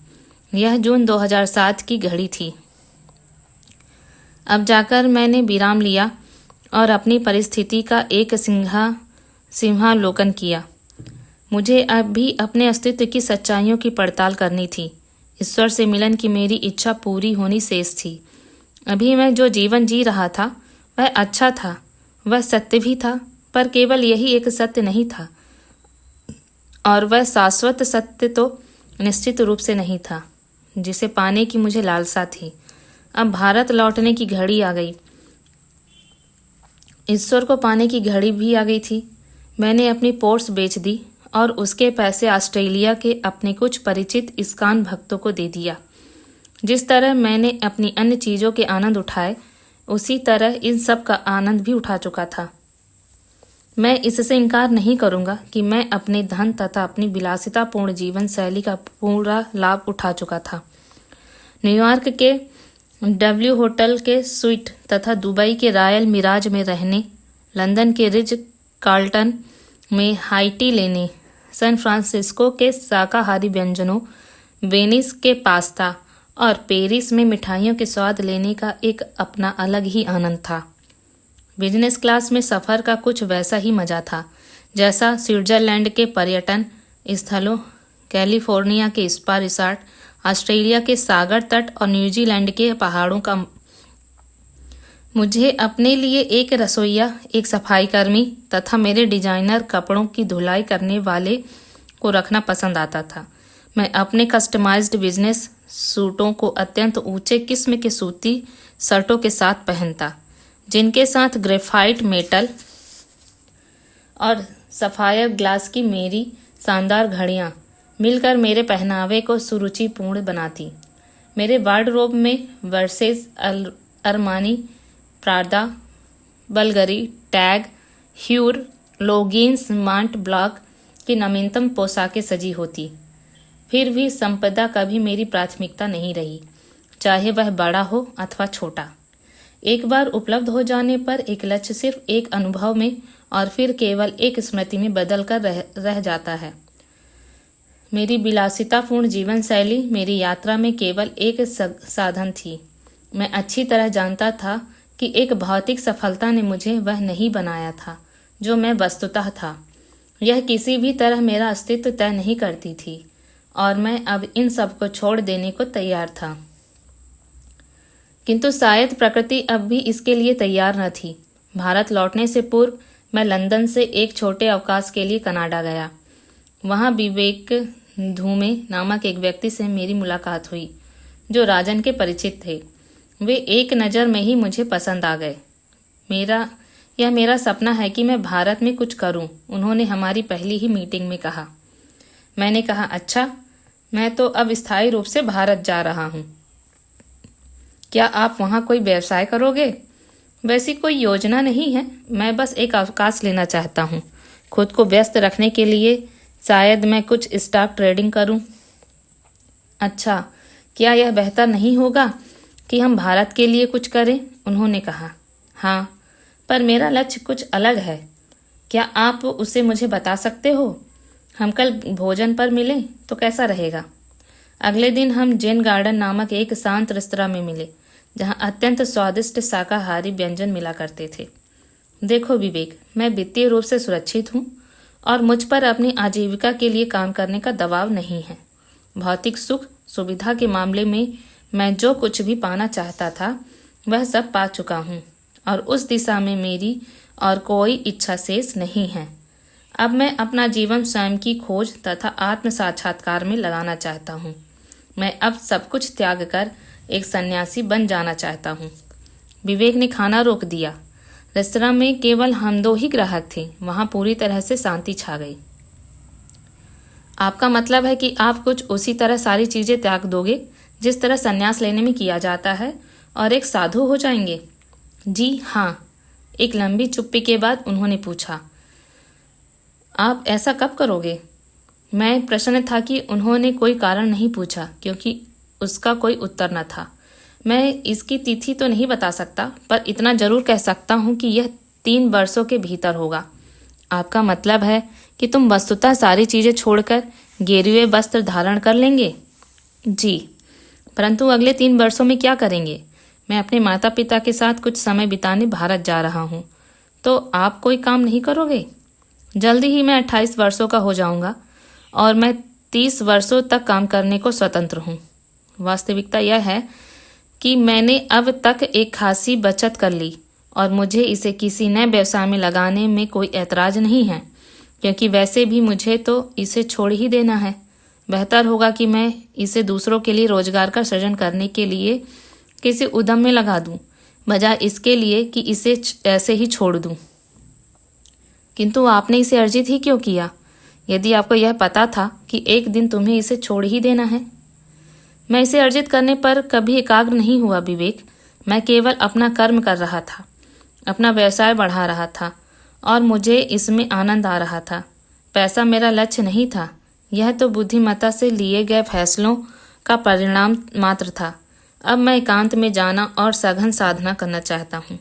[SPEAKER 1] यह जून 2007 की घड़ी थी। अब जाकर मैंने विराम लिया और अपनी परिस्थिति का एक सिंहावलोकन किया। मुझे अब भी अपने अस्तित्व की सच्चाइयों की पड़ताल करनी थी। ईश्वर से मिलन की मेरी इच्छा पूरी होनी शेष थी। अभी मैं जो जीवन जी रहा था वह अच्छा था, वह सत्य भी था, पर केवल यही एक सत्य नहीं था और वह शाश्वत सत्य तो निश्चित रूप से नहीं था, जिसे पाने की मुझे लालसा थी। अब भारत लौटने की घड़ी आ गई। ईश्वर को पाने की घड़ी भी आ गई थी। मैंने अपनी पोर्स बेच दी और उसके पैसे ऑस्ट्रेलिया के अपने कुछ परिचित इस्कान भक्तों को दे दिया। जिस तरह मैंने अपनी अन्य चीज़ों के आनंद उठाए, उसी तरह इन सब का आनंद भी उठा चुका था। मैं इससे इनकार नहीं करूंगा कि मैं अपने धन तथा अपनी विलासितापूर्ण जीवन शैली का पूरा लाभ उठा चुका था। न्यूयॉर्क के डब्ल्यू होटल के स्वीट तथा दुबई के रॉयल मिराज में रहने, लंदन के रिज कार्ल्टन में हाई टी लेने, सैन फ्रांसिस्को के शाकाहारी व्यंजनों, वेनिस के पास्ता और पेरिस में मिठाइयों के स्वाद लेने का एक अपना अलग ही आनंद था। बिजनेस क्लास में सफ़र का कुछ वैसा ही मज़ा था जैसा स्विट्ज़रलैंड के पर्यटन स्थलों, कैलिफोर्निया के स्पा रिसॉर्ट, ऑस्ट्रेलिया के सागर तट और न्यूजीलैंड के पहाड़ों का। मुझे अपने लिए एक रसोइया, एक सफाई कर्मी तथा मेरे डिजाइनर कपड़ों की धुलाई करने वाले को रखना पसंद आता था। मैं अपने कस्टमाइज्ड बिजनेस सूटों को अत्यंत ऊंचे किस्म के सूती शर्टों के साथ पहनता, जिनके साथ ग्रेफाइट मेटल और सफ़ायर ग्लास की मेरी शानदार घड़ियाँ मिलकर मेरे पहनावे को सुरुचिपूर्ण बनाती। मेरे वार्डरोब में Versace, Armani, Prada, Bulgari, Tag, Heuer, Longines, Mont Blanc की नवीनतम पोशाकें सजी होती। फिर भी संपदा कभी मेरी प्राथमिकता नहीं रही, चाहे वह बड़ा हो अथवा छोटा। एक बार उपलब्ध हो जाने पर एक लक्ष्य सिर्फ एक अनुभव में और फिर केवल एक स्मृति में बदल कर रह जाता है। मेरी विलासितापूर्ण जीवन शैली मेरी यात्रा में केवल एक साधन थी। मैं अच्छी तरह जानता था कि एक भौतिक सफलता ने मुझे वह नहीं बनाया था जो मैं वस्तुतः था। यह किसी भी तरह मेरा अस्तित्व तय नहीं करती थी और मैं अब इन सब को छोड़ देने को तैयार था। किंतु शायद प्रकृति अब भी इसके लिए तैयार न थी। भारत लौटने से पूर्व मैं लंदन से एक छोटे अवकाश के लिए कनाडा गया। वहाँ धूमे नामक एक व्यक्ति से मेरी मुलाकात हुई जो राजन के परिचित थे। वे एक नज़र में ही मुझे पसंद आ गए। मेरा सपना है कि मैं भारत में कुछ करूं, उन्होंने हमारी पहली ही मीटिंग में कहा। मैंने कहा, अच्छा, मैं तो अब स्थायी रूप से भारत जा रहा हूं। क्या आप वहां कोई व्यवसाय करोगे? वैसी कोई योजना नहीं है, मैं बस एक अवकाश लेना चाहता हूं। खुद को व्यस्त रखने के लिए शायद मैं कुछ स्टॉक ट्रेडिंग करूं। अच्छा, क्या यह बेहतर नहीं होगा कि हम भारत के लिए कुछ करें? उन्होंने कहा। हाँ, पर मेरा लक्ष्य कुछ अलग है। क्या आप उसे मुझे बता सकते हो? हम कल भोजन पर मिलें तो कैसा रहेगा? अगले दिन हम जैन गार्डन नामक एक शांत रेस्तरां में मिले, जहां अत्यंत स्वादिष्ट शाकाहारी व्यंजन मिला करते थे। देखो विवेक, मैं वित्तीय रूप से सुरक्षित हूँ और मुझ पर अपनी आजीविका के लिए काम करने का दबाव नहीं है। भौतिक सुख सुविधा के मामले में मैं जो कुछ भी पाना चाहता था वह सब पा चुका हूँ और उस दिशा में मेरी और कोई इच्छा शेष नहीं है। अब मैं अपना जीवन स्वयं की खोज तथा आत्म साक्षात्कार में लगाना चाहता हूँ। मैं अब सब कुछ त्याग कर एक सन्यासी बन जाना चाहता हूँ। विवेक ने खाना रोक दिया। रेस्तरां में केवल हम दो ही ग्राहक थे। वहां पूरी तरह से शांति छा गई। आपका मतलब है कि आप कुछ उसी तरह सारी चीजें त्याग दोगे जिस तरह संन्यास लेने में किया जाता है और एक साधु हो जाएंगे? जी हाँ। एक लंबी चुप्पी के बाद उन्होंने पूछा, आप ऐसा कब करोगे? मैं प्रसन्न था कि उन्होंने कोई कारण नहीं पूछा, क्योंकि उसका कोई उत्तर न था। मैं इसकी तिथि तो नहीं बता सकता, पर इतना जरूर कह सकता हूँ कि यह 3 वर्षों के भीतर होगा। आपका मतलब है कि तुम वस्तुतः सारी चीजें छोड़कर गेरुए वस्त्र धारण कर लेंगे? जी, परंतु अगले 3 वर्षों में क्या करेंगे? मैं अपने माता पिता के साथ कुछ समय बिताने भारत जा रहा हूँ। तो आप कोई काम नहीं करोगे? जल्दी ही मैं 28 वर्षों का हो जाऊंगा और मैं 30 वर्षों तक काम करने को स्वतंत्र हूँ। वास्तविकता यह है कि मैंने अब तक एक खासी बचत कर ली और मुझे इसे किसी नए व्यवसाय में लगाने में कोई ऐतराज नहीं है, क्योंकि वैसे भी मुझे तो इसे छोड़ ही देना है। बेहतर होगा कि मैं इसे दूसरों के लिए रोजगार का सृजन करने के लिए किसी उद्यम में लगा दूं, बजाय इसके लिए कि इसे ऐसे ही छोड़ दूं। किंतु आपने इसे अर्जित ही क्यों किया, यदि आपको यह पता था कि एक दिन तुम्हें इसे छोड़ ही देना है? मैं इसे अर्जित करने पर कभी एकाग्र नहीं हुआ विवेक। मैं केवल अपना कर्म कर रहा था, अपना व्यवसाय बढ़ा रहा था और मुझे इसमें आनंद आ रहा था। पैसा मेरा लक्ष्य नहीं था, यह तो बुद्धिमत्ता से लिए गए फैसलों का परिणाम मात्र था। अब मैं एकांत में जाना और सघन साधना करना चाहता हूँ।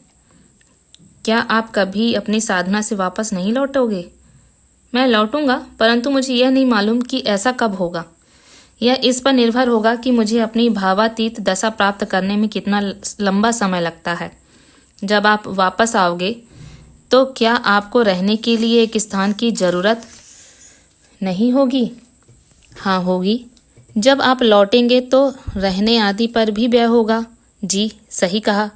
[SPEAKER 1] क्या आप कभी अपनी साधना से वापस नहीं लौटोगे? मैं लौटूंगा, परंतु मुझे यह नहीं मालूम कि ऐसा कब होगा। यह इस पर निर्भर होगा कि मुझे अपनी भावातीत दशा प्राप्त करने में कितना लंबा समय लगता है। जब आप वापस आओगे तो क्या आपको रहने के लिए एक स्थान की जरूरत नहीं होगी? हाँ होगी। जब आप लौटेंगे तो रहने आदि पर भी व्यय होगा। जी सही कहा।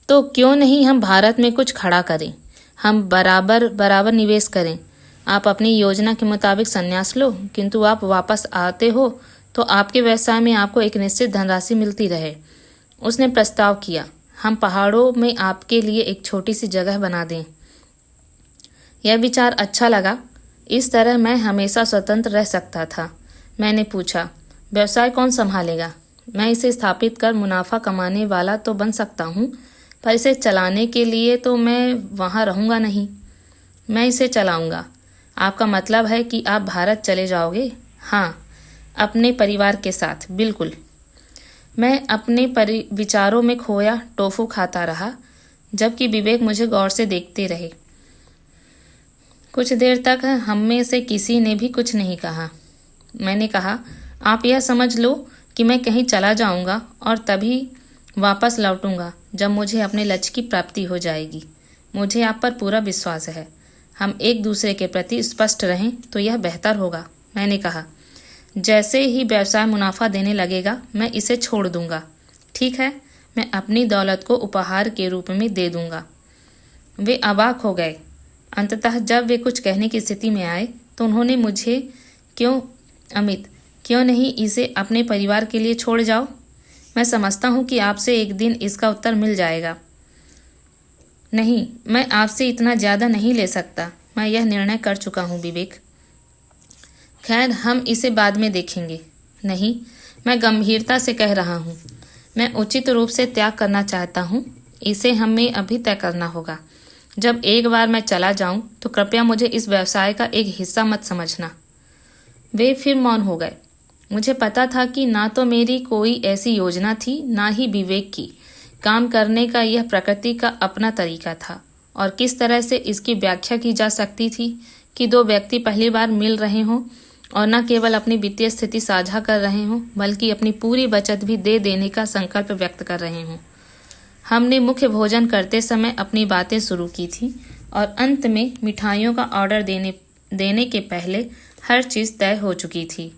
[SPEAKER 1] तो क्यों नहीं हम भारत में कुछ खड़ा करें, हम बराबर बराबर निवेश करें। आप अपनी योजना के मुताबिक संन्यास लो, किंतु आप वापस आते हो तो आपके व्यवसाय में आपको एक निश्चित धनराशि मिलती रहे। उसने प्रस्ताव किया, हम पहाड़ों में आपके लिए एक छोटी सी जगह बना दें। यह विचार अच्छा लगा। इस तरह मैं हमेशा स्वतंत्र रह सकता था। मैंने पूछा, व्यवसाय कौन संभालेगा? मैं इसे स्थापित कर मुनाफा कमाने वाला तो बन सकता हूँ, पर इसे चलाने के लिए तो मैं वहाँ रहूँगा नहीं। मैं इसे चलाऊँगा। आपका मतलब है कि आप भारत चले जाओगे? हाँ, अपने परिवार के साथ, बिल्कुल। मैं अपने विचारों में खोया टोफू खाता रहा, जबकि विवेक मुझे गौर से देखते रहे। कुछ देर तक हम में से किसी ने भी कुछ नहीं कहा। मैंने कहा, आप यह समझ लो कि मैं कहीं चला जाऊंगा और तभी वापस लौटूंगा जब मुझे अपने लक्ष्य की प्राप्ति हो जाएगी। मुझे आप पर पूरा विश्वास है। हम एक दूसरे के प्रति स्पष्ट रहें तो यह बेहतर होगा। मैंने कहा, जैसे ही व्यवसाय मुनाफा देने लगेगा मैं इसे छोड़ दूंगा। ठीक है, मैं अपनी दौलत को उपहार के रूप में दे दूंगा। वे अवाक हो गए। अंततः जब वे कुछ कहने की स्थिति में आए तो उन्होंने मुझे क्यों अमित, क्यों नहीं इसे अपने परिवार के लिए छोड़ जाओ? मैं समझता हूँ कि आपसे एक दिन इसका उत्तर मिल जाएगा। नहीं, मैं आपसे इतना ज़्यादा नहीं ले सकता। मैं यह निर्णय कर चुका हूँ विवेक। खैर, हम इसे बाद में देखेंगे। नहीं, मैं गंभीरता से कह रहा हूँ। मैं उचित रूप से त्याग करना चाहता हूँ। इसे हमें अभी तय करना होगा। जब एक बार मैं चला जाऊँ तो कृपया मुझे इस व्यवसाय का एक हिस्सा मत समझना। वे फिर मौन हो गए। मुझे पता था कि ना तो मेरी कोई ऐसी योजना थी, ना ही विवेक की। काम करने का यह प्रकृति का अपना तरीका था और किस तरह से इसकी व्याख्या की जा सकती थी कि दो व्यक्ति पहली बार मिल रहे हों और न केवल अपनी वित्तीय स्थिति साझा कर रहे हों बल्कि अपनी पूरी बचत भी दे देने का संकल्प व्यक्त कर रहे हों। हमने मुख्य भोजन करते समय अपनी बातें शुरू की थी और अंत में मिठाइयों का ऑर्डर देने के पहले हर चीज़ तय हो चुकी थी।